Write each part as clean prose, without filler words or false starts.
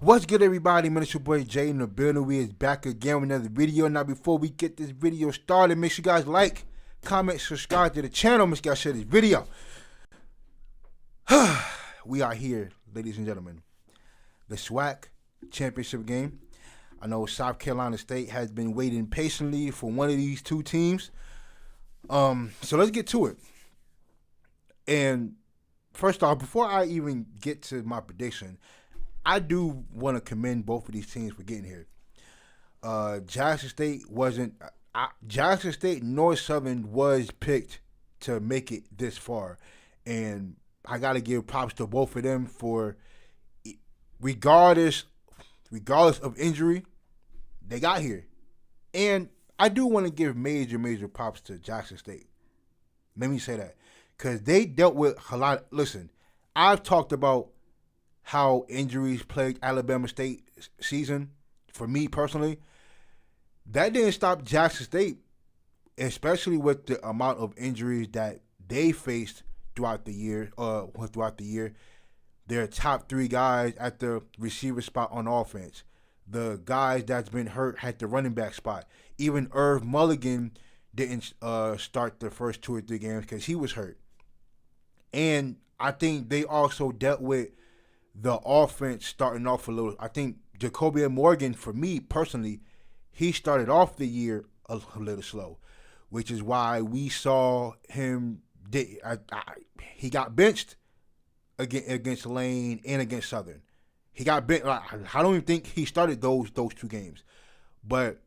What's good, everybody? Man, it's your boy Jay in the building. We is back again with another video. Now, before we get this video started, make sure you guys like, comment, subscribe to the channel. Make sure you guys share this video. We are here, ladies and gentlemen. The SWAC championship game. I know South Carolina State has been waiting patiently for one of these two teams. So let's get to it. And first off, before I even get to my prediction, I do want to commend both of these teams for getting here. Jackson State wasn't. Jackson State North Southern was picked to make it this far, and I got to give props to both of them for, regardless of injury, they got here. And I do want to give major props to Jackson State. Let me say that, because they dealt with a lot. Listen, I've talked about how injuries plagued Alabama State season. For me personally, that didn't stop Jackson State, especially with the amount of injuries that they faced throughout the year. Their top three guys at the receiver spot on offense, the guys that's been hurt at the running back spot. Even Irv Mulligan didn't start the first 2 or 3 games because he was hurt. And I think they also dealt with the offense starting off a little. I think Jacoby Morgan, for me personally, he started off the year a little slow, which is why we saw him. He got benched against Lane and against Southern. He got benched. I don't even think he started those 2 games. But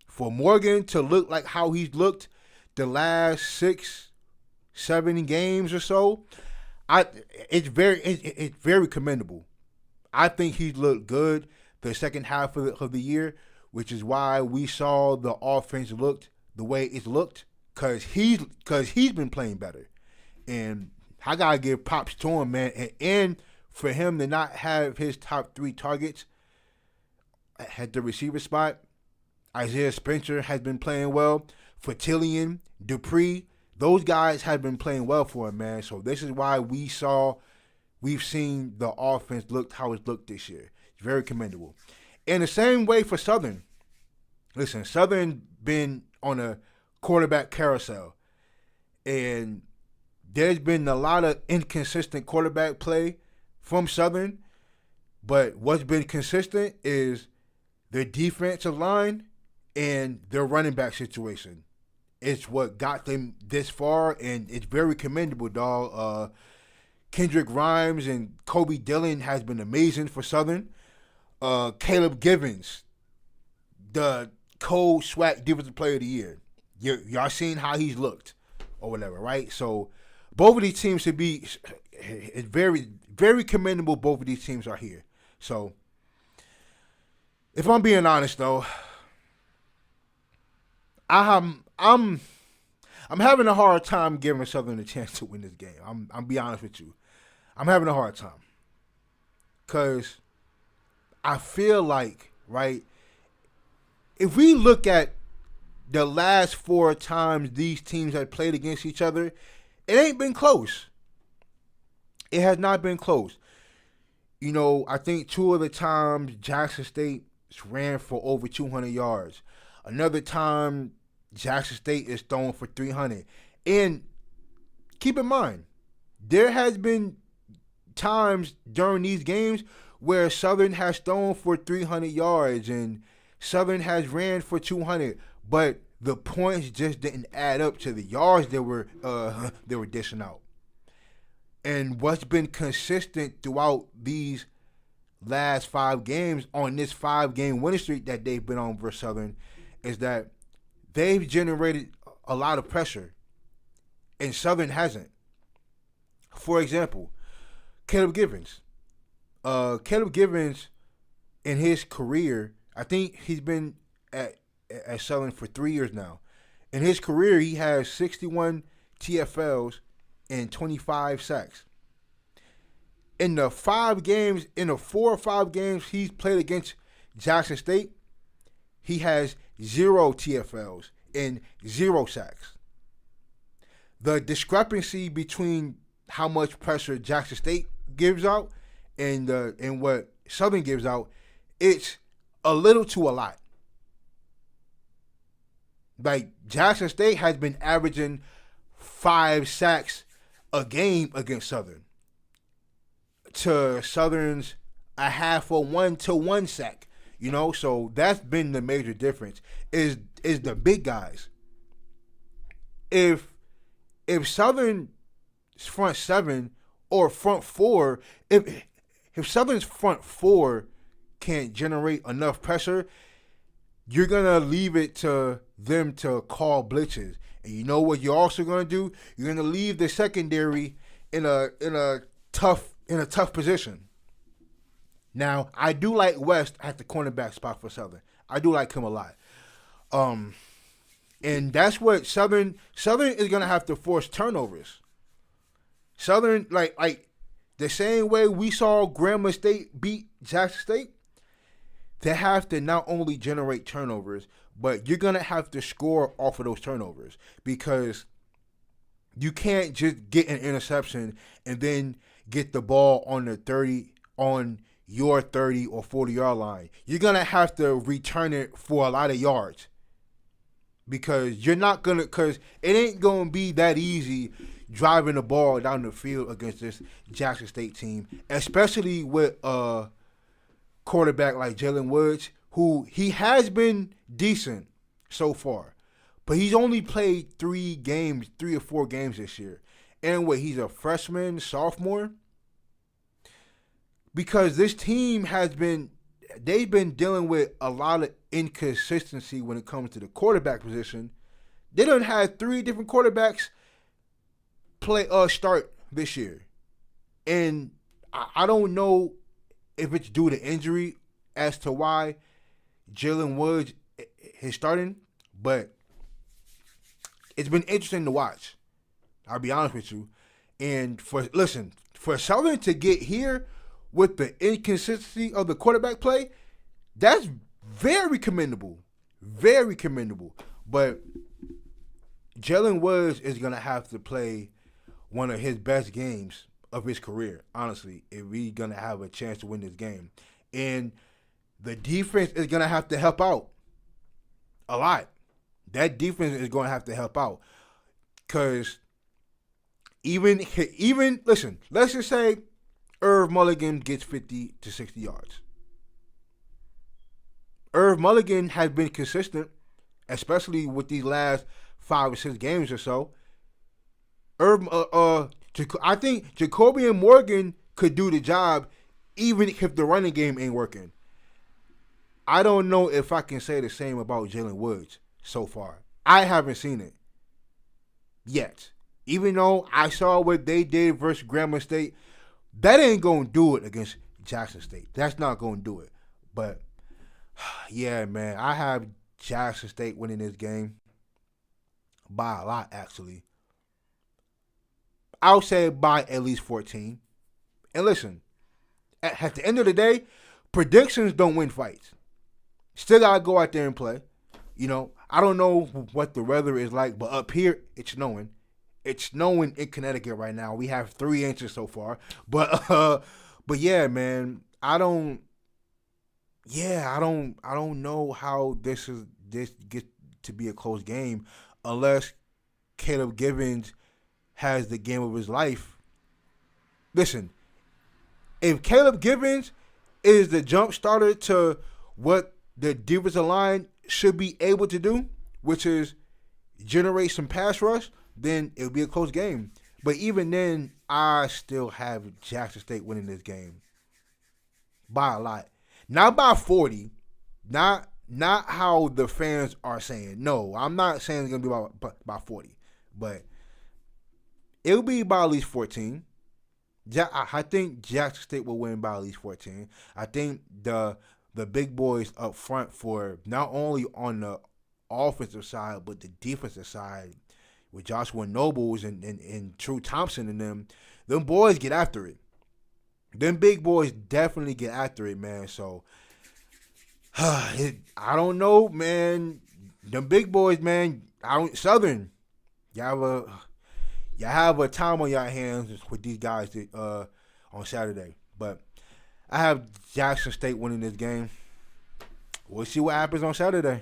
for Morgan to look like how he's looked the last 6-7 games or so, it's very commendable. I think he looked good the second half of the year, which is why we saw the offense looked the way it looked, because he's been playing better. And I gotta give props to him, man. And for him to not have his top 3 targets at the receiver spot, Isaiah Spencer has been playing well. Fertillion, Dupree, those guys have been playing well for him, man. So this is why we've seen the offense look how it's looked this year. It's very commendable. In the same way for Southern. Listen, Southern been on a quarterback carousel, and there's been a lot of inconsistent quarterback play from Southern, but what's been consistent is their defensive line and their running back situation. It's what got them this far, and it's very commendable, dog. Kendrick Rhymes and Kobe Dillon has been amazing for Southern. Caleb Givens, the SWAC Defensive Player of the Year. Y'all seen how he's looked or whatever, right? So both of these teams should be, it's very commendable both of these teams are here. So if I'm being honest, though, I'm having a hard time giving Southern a chance to win this game. I'm be honest with you. I'm having a hard time. Because I feel like, right, if we look at the last 4 times these teams have played against each other, it ain't been close. It has not been close. You know, I think 2 of the times Jackson State ran for over 200 yards. Another time, Jackson State is throwing for 300. And keep in mind, there has been times during these games where Southern has thrown for 300 yards and Southern has ran for 200, but the points just didn't add up to the yards they were dishing out. And what's been consistent throughout these last 5 games on this 5-game winning streak that they've been on versus Southern is that they've generated a lot of pressure, and Southern hasn't. For example, Caleb Givens. Caleb Givens, in his career, I think he's been at Southern for 3 years now. In his career, he has 61 TFLs and 25 sacks. In the 4 or 5 games he's played against Jackson State, he has 0 TFLs and 0 sacks. The discrepancy between how much pressure Jackson State gives out and what Southern gives out, it's a little to a lot. Like Jackson State has been averaging 5 sacks a game against Southern, to Southern's a half or 1 to 1 sack. So that's been the major difference. Is the big guys. If Southern's front 7 or front 4, if Southern's front 4 can't generate enough pressure, you're gonna leave it to them to call blitzes. And you know what you're also gonna do? You're gonna leave the secondary in a tough position. Now, I do like West at the cornerback spot for Southern. I do like him a lot. And that's what Southern is gonna have to force turnovers. Southern, like the same way we saw Grambling State beat Jackson State, they have to not only generate turnovers, but you're gonna have to score off of those turnovers, because you can't just get an interception and then get the ball on your 30 or 40-yard line. You're gonna have to return it for a lot of yards, because it ain't gonna be that easy driving the ball down the field against this Jackson State team, especially with a quarterback like Jalen Woods, who he has been decent so far, but he's only played 3 or 4 games this year. And he's a freshman, sophomore, because this team they've been dealing with a lot of inconsistency when it comes to the quarterback position. They done had 3 different quarterbacks start this year, and I don't know if it's due to injury as to why Jalen Woods is starting, but it's been interesting to watch. I'll be honest with you. And for Southern to get here with the inconsistency of the quarterback play, that's very commendable. Very commendable. But Jalen Woods is going to have to play one of his best games of his career, honestly, if we're going to have a chance to win this game. And the defense is going to have to help out a lot. That defense is going to have to help out. Because even listen, let's just say Irv Mulligan gets 50 to 60 yards. Irv Mulligan has been consistent, especially with these last 5 or 6 games or so. I think Jacoby and Morgan could do the job even if the running game ain't working. I don't know if I can say the same about Jalen Woods so far. I haven't seen it yet. Even though I saw what they did versus Grambling State, that ain't going to do it against Jackson State. That's not going to do it. But, yeah, man, I have Jackson State winning this game by a lot, actually. I'll say by at least 14. And listen, at the end of the day, predictions don't win fights. Still got to go out there and play. I don't know what the weather is like, but up here, it's snowing. It's snowing in Connecticut right now. We have 3 inches so far. But yeah, man, I don't know how this gets to be a close game unless Caleb Givens has the game of his life. Listen, if Caleb Givens is the jump starter to what the defensive line should be able to do, which is generate some pass rush, then it'll be a close game. But even then, I still have Jackson State winning this game by a lot. Not by 40. Not how the fans are saying. No, I'm not saying it's going to be by 40. But it'll be by at least 14. I think Jackson State will win by at least 14. I think the big boys up front, for not only on the offensive side but the defensive side, with Joshua Nobles and True Thompson and them boys get after it. Them big boys definitely get after it, man. So I don't know, man. Them big boys, man. Southern, y'all have a time on your hands with these guys on Saturday. But I have Jackson State winning this game. We'll see what happens on Saturday.